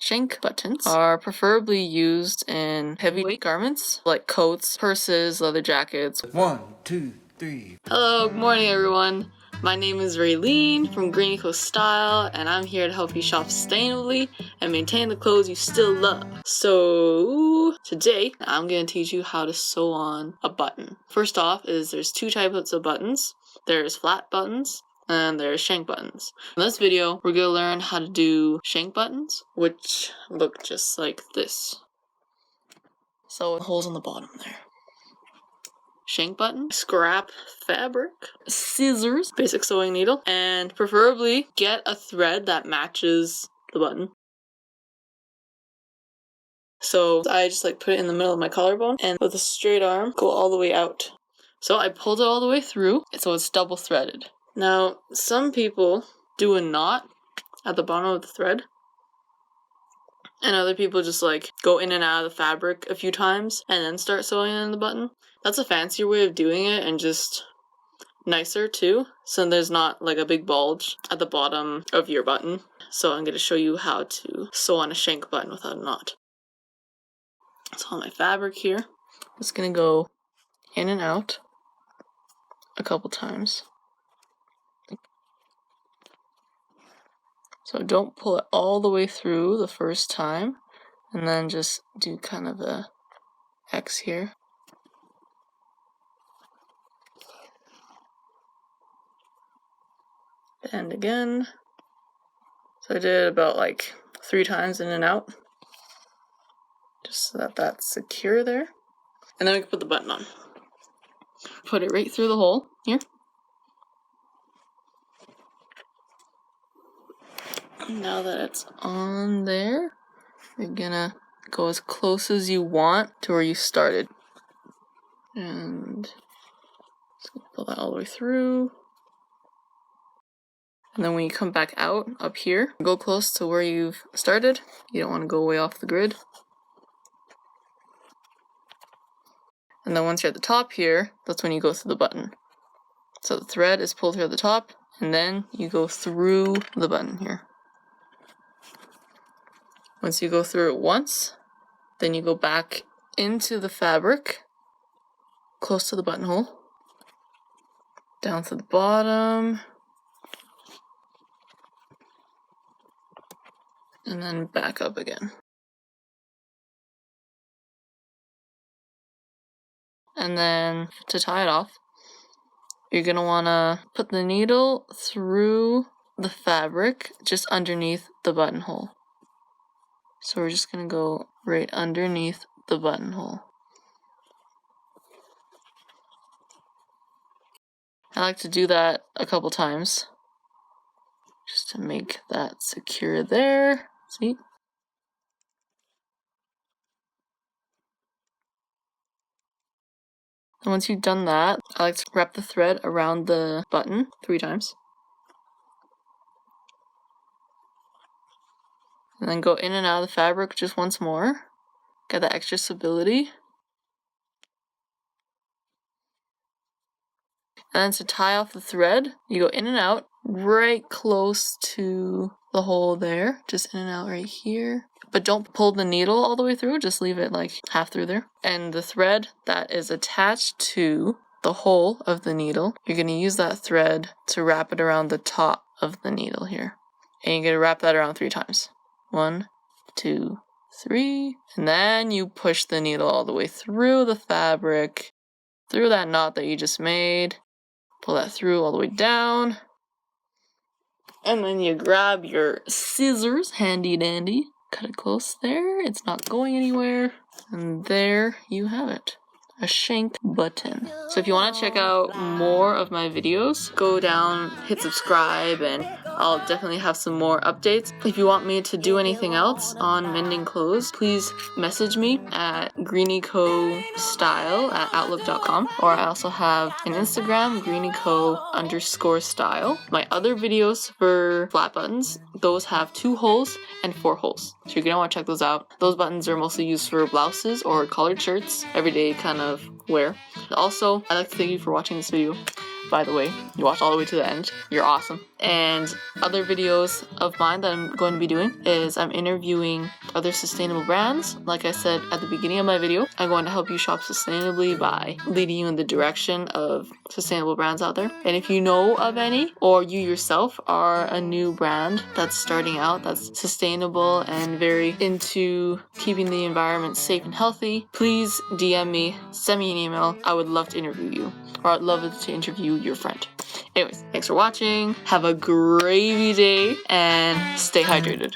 Shank buttons are preferably used in heavyweight garments like coats, purses, leather jackets. 1, 2, 3. Hello, good morning everyone. My name is Raylene from Greeny Coast Style, and I'm here to help you shop sustainably and maintain the clothes you still love. So today I'm going to teach you how to sew on a button. First off there's two types of buttons. There's flat buttons and there's shank buttons. In this video, we're going to learn how to do shank buttons, which look just like this. So holes on the bottom there. Shank button, scrap fabric, scissors, basic sewing needle, and preferably get a thread that matches the button. So I just put it in the middle of my collarbone and with a straight arm go all the way out. So I pulled it all the way through, so it's double threaded. Now, some people do a knot at the bottom of the thread, and other people just go in and out of the fabric a few times and then start sewing in the button. That's a fancier way of doing it and just nicer too, so there's not a big bulge at the bottom of your button. So I'm going to show you how to sew on a shank button without a knot. So on my fabric here, I'm just going to go in and out a couple times. So don't pull it all the way through the first time, and then just do kind of a X here. And again. So I did about 3 times in and out, just so that that's secure there. And then we can put the button on. Put it right through the hole here. Now that it's on there, you're gonna go as close as you want to where you started. And just pull that all the way through. And then when you come back out up here, go close to where you've started. You don't want to go way off the grid. And then once you're at the top here, that's when you go through the button. So the thread is pulled through the top, and then you go through the button here. Once you go through it once, then you go back into the fabric, close to the buttonhole, down to the bottom, and then back up again. And then to tie it off, you're going to want to put the needle through the fabric just underneath the buttonhole. So we're just going to go right underneath the buttonhole. I like to do that a couple times just to make that secure there. See? And once you've done that, I like to wrap the thread around the button 3 times. And then go in and out of the fabric just once more. Get that extra stability. And then to tie off the thread, you go in and out right close to the hole there. Just in and out right here. But don't pull the needle all the way through, just leave it half through there. And the thread that is attached to the hole of the needle, you're going to use that thread to wrap it around the top of the needle here. And you're going to wrap that around 3 times. 1, 2, 3. And then you push the needle all the way through the fabric, through that knot that you just made. Pull that through all the way down. And then you grab your scissors, handy dandy. Cut it close there, it's not going anywhere. And there you have it. A shank button. So if you want to check out more of my videos, go down, hit subscribe, and I'll definitely have some more updates. If you want me to do anything else on mending clothes, please message me at greenycostyle@outlook.com, or I also have an Instagram, greenyco_style. My other videos for flat buttons, those have 2 holes and 4 holes. So you're gonna want to check those out. Those buttons are mostly used for blouses or collared shirts, everyday kind of wear. Also, I'd like to thank you for watching this video. by the way. You watched all the way to the end. You're awesome. And other videos of mine that I'm going to be doing is I'm interviewing other sustainable brands. Like I said at the beginning of my video, I'm going to help you shop sustainably by leading you in the direction of sustainable brands out there. And if you know of any, or you yourself are a new brand that's starting out, that's sustainable and very into keeping the environment safe and healthy, please DM me, send me an email. I would love to interview you, or I'd love to interview your friend. Anyways, thanks for watching. Have a gravy day and stay hydrated.